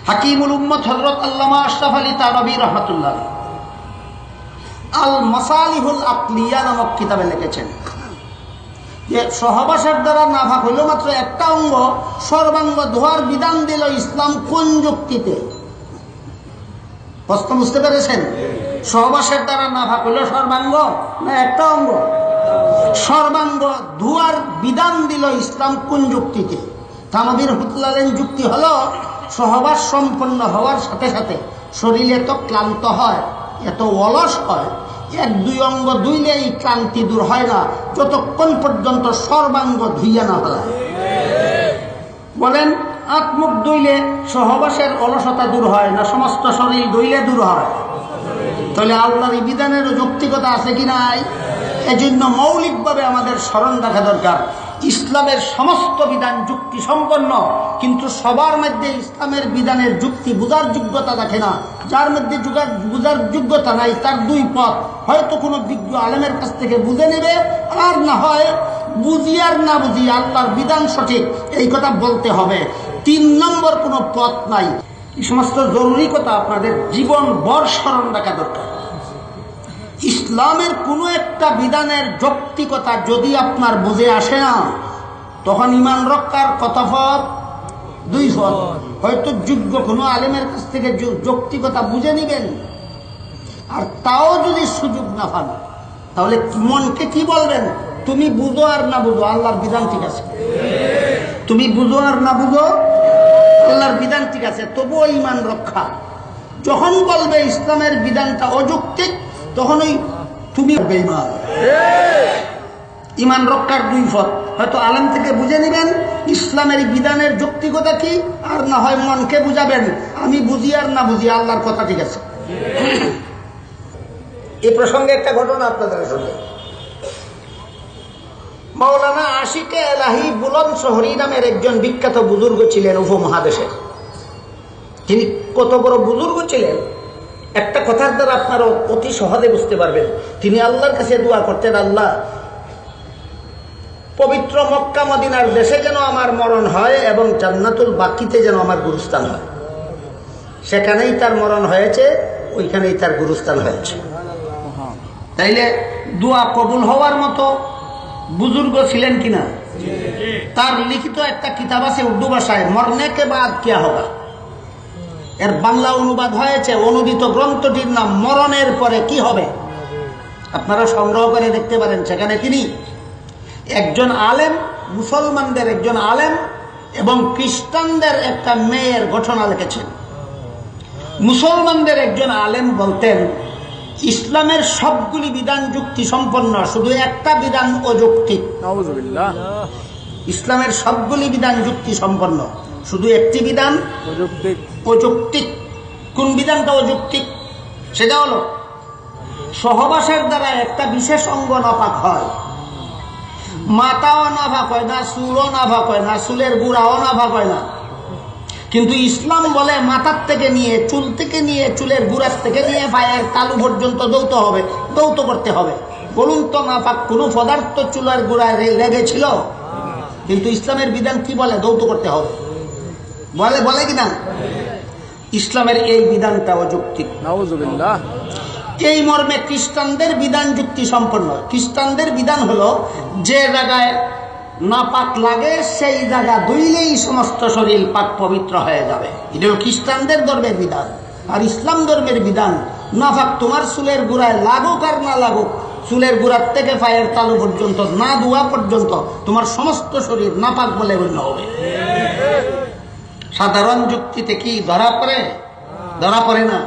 হাকিমুল উম্মত হযরত আল্লামা আশরাফ আলী তানভী রাহমাতুল্লাহ আল মাসালিহুল আকলিয়া নামক কিতাবে লিখেছেন যে সহবাসের দ্বারা নাফাক হইল মাত্র একটা অঙ্গ, সর্বাঙ্গ ধোয়ার বিধান দিল ইসলাম কোন যুক্তিতে? প্রশ্ন বুঝতে পেরেছেন? সহবাসের দ্বারা নাফাক হইল সর্বাঙ্গ না একটা অঙ্গ? সর্বাঙ্গ ধোয়ার বিধান দিল ইসলাম কোন যুক্তিতে? তানভী রাহমাতুল্লাহ যুক্তি হলো সহবাস সম্পন্ন হওয়ার সাথে সাথে শরীর এত ক্লান্ত হয়, এত অলস হয়, এক দুই অঙ্গ ধুইলে এই ক্লান্তি দূর হয় না যতক্ষণ পর্যন্ত সর্বাঙ্গ ধুইয়া না হয়। বলেন আত্মুখ ধুইলে সহবাসের অলসতা দূর হয় না সমস্ত শরীর ধুইলে দূর হয়? তাহলে আল্লাহর বিধানের যৌক্তিকতা আছে কি নাই? এজন্য মৌলিকভাবে আমাদের স্মরণ রাখা দরকার, ইসলামের সমস্ত বিধান যুক্তি সম্পন্ন, কিন্তু সবার মধ্যে ইসলামের বিধানের যুক্তি বুঝার যোগ্যতা দেখে না। যার মধ্যে বুঝার যোগ্যতা নাই তার দুই পথ, হয়তো কোনো বিজ্ঞ আলেমের কাছ থেকে বুঝে নেবে, আর না হয় বুঝি আর না বুঝি আল্লাহর বিধান সঠিক এই কথা বলতে হবে। 3 নম্বর কোনো পথ নাই। এই সমস্ত জরুরি কথা আপনাদের জীবন ভর স্মরণ রাখা দরকার। ইসলামের কোনো একটা বিধানের যৌক্তিকতা যদি আপনার বুঝে আসে না, তখন ঈমান রক্ষার কত পথ? 2 পথ। হয়তো যোগ্য কোনো আলেমের কাছ থেকে যৌক্তিকতা বুঝে নেবেন, আর তাও যদি সুযোগ না পান তাহলে মনকে কি বলবেন? তুমি বুঝো আর না বুঝো আল্লাহর বিধান ঠিক আছে। তুমি বুঝো আর না বুঝো আল্লাহর বিধান ঠিক আছে, তবুও ঈমান রক্ষা। যখন বলবে ইসলামের বিধানটা অযৌক্তিক, তখন ওই তুমি বেঈমান। ঈমান রক্ষার 2 পথ, হয়তো আলেম থেকে বুঝে নেবেন ইসলামের বিধানের যৌক্তিকতা কি, আর না হয় মনকে বুঝাবেন আমি বুঝি আর না বুঝি আল্লাহর কথা ঠিক আছে। এই প্রসঙ্গে একটা ঘটনা আপনাদের শুনবে। মাওলানা আশিকে এলাহি বুলন্দ শহরী নামের একজন বিখ্যাত বুজুর্গ ছিলেন উপমহাদেশের। তিনি কত বড় বুজুর্গ ছিলেন একটা কথার দ্বারা আপনারা অতি সহজে বুঝতে পারবেন। তিনি আল্লাহর কাছে দোয়া করতেন, আল্লাহ পবিত্র মক্কা মদিনার দেশে যেন আমার মরণ হয় এবং জান্নাতুল বাকিতে যেন আমার গুরুস্থান হয়। সেখানেই তার মরণ হয়েছে, ওইখানেই তার গুরুস্থান হয়েছে। তাইলে দোয়া কবুল হওয়ার মতো বুজুর্গ ছিলেন কিনা? তার লিখিত একটা কিতাব আছে উর্দু ভাষায়, মরনে কে বাদ কিয়া হোগা। এর বাংলা অনুবাদ হয়েছে, অনুদিত গ্রন্থটির নাম মরণের পরে কি হবে। আপনারা সংগ্রহ করে দেখতে পারেন। সেখানে তিনি একজন আলেম, মুসলমানদের একজন আলেম এবং খ্রিস্টানদের একটা মেয়ের ঘটনা লিখেছেন। মুসলমানদের একজন আলেম বলতেন, ইসলামের সবগুলি বিধান যুক্তি সম্পন্ন, শুধু একটা বিধান অযৌক্তিক। ইসলামের সবগুলি বিধান যুক্তি সম্পন্ন, শুধু একটি বিধান অযৌক্তিক। কোন বিধানটা অযৌক্তিক? সেটা হলো সহবাসের দ্বারা একটা বিশেষ অঙ্গ নাপাক হয়। মাথাও নাপাক হয় না, চুলও নাপাক হয় না, চুলের গুড়াও নাপাক হয় না। কিন্তু ইসলাম বলে মাথার থেকে নিয়ে, চুল থেকে নিয়ে, চুলের গুড়ার থেকে নিয়ে পায়ের তালু পর্যন্ত দৌত করতে হবে। বলুন তো, নাপাক কোন পদার্থ চুলের গুড়ায় লেগেছিল? কিন্তু ইসলামের বিধান কি বলে? দৌত করতে হবে। বলে কিনা? ইসলামের এই বিধানটা অযৌক্তিক। নাউযুবিল্লাহ। এই মর্মে খ্রিস্টানদের বিধান যুক্তি সম্পন্ন। খ্রিস্টানদের বিধান হলো যে জায়গায় নাপাক লাগে সেই জায়গা ধুইলেই সমস্ত শরীর পাক পবিত্র হয়ে যাবে। এটা হলো খ্রিস্টানদের ধর্মের বিধান। আর ইসলাম ধর্মের বিধান, নাপাক তোমার চুলের গুড়ায় লাগুক আর না লাগুক, চুলের গুড়ার থেকে পায়ের তালু পর্যন্ত না ধোয়া পর্যন্ত তোমার সমস্ত শরীর নাপাক বলে গণ্য হবে। সাধারণ যুক্তিতে কি ধরা পড়ে? ধরা পড়ে না।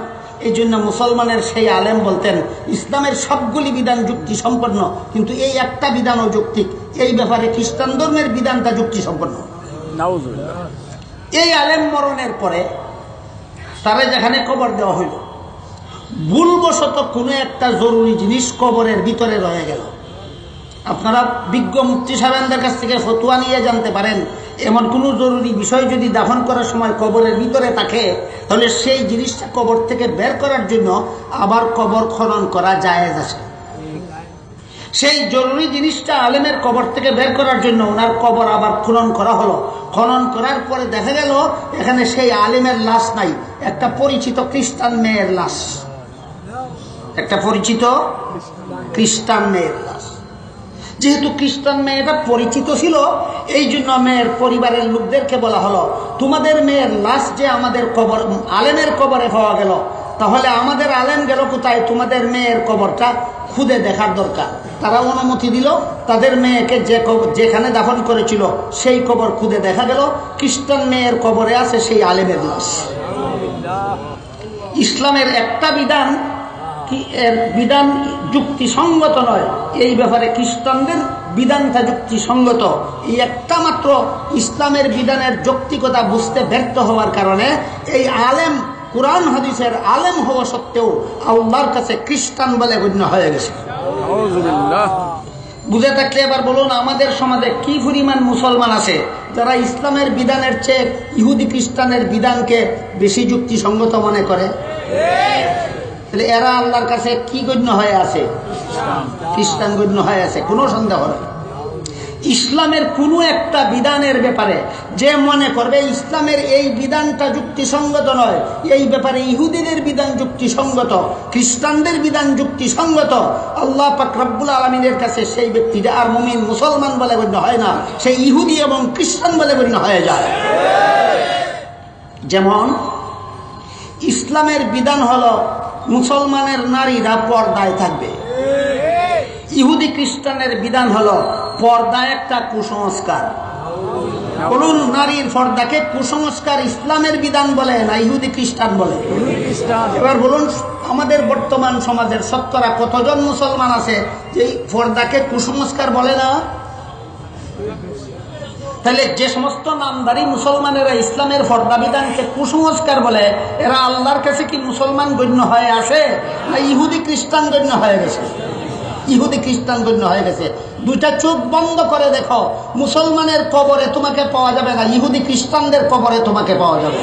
এই জন্য মুসলমানের সেই আলেম বলতেন, ইসলামের সবগুলি বিধান যুক্তি সম্পন্ন, কিন্তু এই একটা বিধান অযৌক্তিক। এই ব্যাপারে খ্রিস্টান ধর্মের বিধানটা যুক্তি সম্পন্ন। এই আলেম মরণের পরে তারে যেখানে কবর দেওয়া হইল, ভুলবশত কোনো একটা জরুরি জিনিস কবরের ভিতরে রয়ে গেল। আপনারা বিজ্ঞ মুফতি সাহেবদের কাছ থেকে ফতোয়া নিয়ে জানতে পারেন, এমন কোনো জরুরি বিষয় যদি দাফন করার সময় কবরের ভিতরে থাকে, তাহলে সেই জিনিসটা কবর থেকে বের করার জন্য আবার কবর খনন করা জায়েজ আছে। সেই জরুরি জিনিসটা আলেমের কবর থেকে বের করার জন্য ওনার কবর আবার খনন করা হলো। খনন করার পরে দেখা গেল এখানে সেই আলেমের লাশ নাই, একটা পরিচিত খ্রিস্টান মেয়ের লাশ, একটা পরিচিত খ্রিস্টান মেয়ের লাশ। যেহেতু খ্রিস্টান মেয়েটা পরিচিত ছিল, এই জন্য মেয়ের পরিবারের লোকদেরকে বলা হলো, তোমাদের মেয়ের লাশ যে আমাদের কবর আলেমের কবরে পাওয়া গেল, তাহলে আমাদের আলেম গেল কোথায়? তোমাদের মেয়ের কবরটা খুদে দেখার দরকার। তারা অনুমতি দিল, তাদের মেয়েকে যেখানে দাফন করেছিল সেই কবর খুদে দেখা গেল খ্রিস্টান মেয়ের কবরে আছে সেই আলেমের লাশ। ইসলামের একটা বিধান কি এর বিধান যুক্তিসঙ্গত নয়, এই ব্যাপারে খ্রিস্টানদের বিধানটা যুক্তিসঙ্গত। এই একটা মাত্র ইসলামের বিধানের যৌক্তিকতা বুঝতে ব্যর্থ হওয়ার কারণে এই আলেম কুরআন হাদিসের আলেম হওয়া সত্ত্বেও আল্লাহর কাছে খ্রিস্টান বলে গণ্য হয়ে গেছে। বুঝে থাকলে এবার বলুন, আমাদের সমাজে কি পরিমাণ মুসলমান আছে যারা ইসলামের বিধানের চেয়ে ইহুদি খ্রিস্টানের বিধানকে বেশি যুক্তিসঙ্গত মনে করে? তাহলে এরা আল্লাহর কাছে কি গণ্য হয়ে আছে? খ্রিস্টান গণ্য হয়ে আছে, কোনো সন্দেহ নেই। ইসলামের কোনো একটা বিধানের ব্যাপারে যে মনে করবে ইসলামের এই বিধানটা যুক্তিসঙ্গত নয়, এই ব্যাপারে ইহুদিদের বিধান যুক্তিসঙ্গত, খ্রিস্টানদের বিধান যুক্তিসঙ্গত, আল্লাহ পাক রব্বুল আলামিনের কাছে সেই ব্যক্তিটা আর মুমিন মুসলমান বলে গণ্য হয় না, সেই ইহুদি এবং খ্রিস্টান বলে গণ্য হয়ে যায়। যেমন ইসলামের বিধান হলো মুসলমানের নারীরা পর্দায় থাকবে, ইহুদি খ্রিস্টানের বিধান হলো পর্দা একটা কুসংস্কার। বলুন, নারীর পর্দাকে কুসংস্কার ইসলামের বিধান বলে না ইহুদি খ্রিস্টান বলে? এবার বলুন, আমাদের বর্তমান সমাজের শতকরা কতজন মুসলমান আছে যে পর্দাকে কুসংস্কার বলে না? তাহলে যে সমস্ত নামদারি মুসলমানেরা ইসলামের পর্দা বিধানকে কুসংস্কার বলে, এরা আল্লাহর কাছে কি মুসলমান গণ্য হয়ে আসে না ইহুদি খ্রিস্টান গণ্য হয়ে গেছে? ইহুদি খ্রিস্টান গণ্য হয়ে গেছে। দুইটা চোখ বন্ধ করে দেখো, মুসলমানের কবরে তোমাকে পাওয়া যাবে না, ইহুদি খ্রিস্টানদের কবরে তোমাকে পাওয়া যাবে।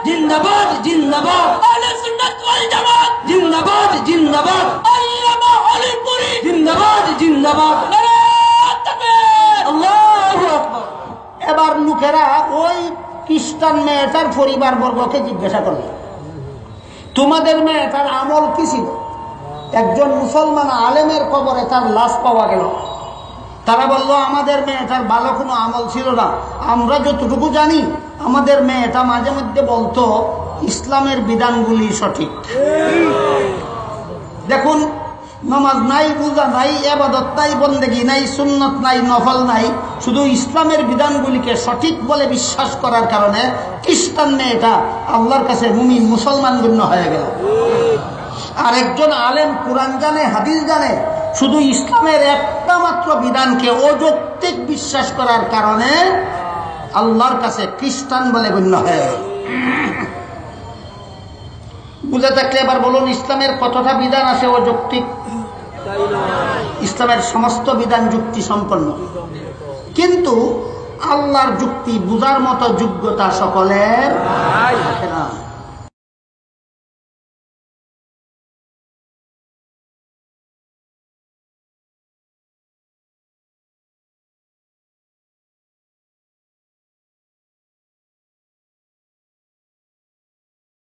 জিন্দাবাদ জিন্দাবাদ, আহলে সুন্নাত ওয়াল জামাত জিন্দাবাদ জিন্দাবাদ, আল্লামা আলিপুরি জিন্দাবাদ জিন্দাবাদ, নারায়ে তাকবীর, আল্লাহু আকবার। এবার লোকেরা ওই খ্রিস্টান মেয়েটার পরিবার বর্গকে জিজ্ঞাসা করল, তোমাদের মেয়েটার আমল কি ছিল? একজন মুসলমান আলেমের কবরে তার লাশ পাওয়া গেল। তারা বলল, আমাদের মেয়েটার ভালো কোনো আমল ছিল না, আমরা যতটুকু জানি আমাদের মেয়েটা মাঝে মধ্যে বলতো ইসলামের বিধানগুলি সঠিক। দেখুন, নামাজ নাই, রোজা নাই, ইবাদত নাই, বন্দেগী নাই, সুন্নত নাই, নফল নাই, শুধু ইসলামের বিধানগুলিকে সঠিক বলে বিশ্বাস করার কারণে খ্রিস্টান মেয়েটা আল্লাহর কাছে মুমিন মুসলমান গণ্য হয়ে গেল। আর একজন আলেম কুরআন জানে, হাদিস জানে, শুধু ইসলামের একটা মাত্র বিধানকে অযৌক্তিক বিশ্বাস করার কারণে আল্লাহর কাছে খ্রিস্টান বলে গণ্য হয়ে গেল। বুঝে থাকলে এবার বলুন, ইসলামের কতটা বিধান আছে অযৌক্তিক? ইসলামের সমস্ত বিধান যুক্তি সম্পন্ন, কিন্তু আল্লাহর যুক্তি বুঝার মতো যোগ্যতা সকলের থাকে না।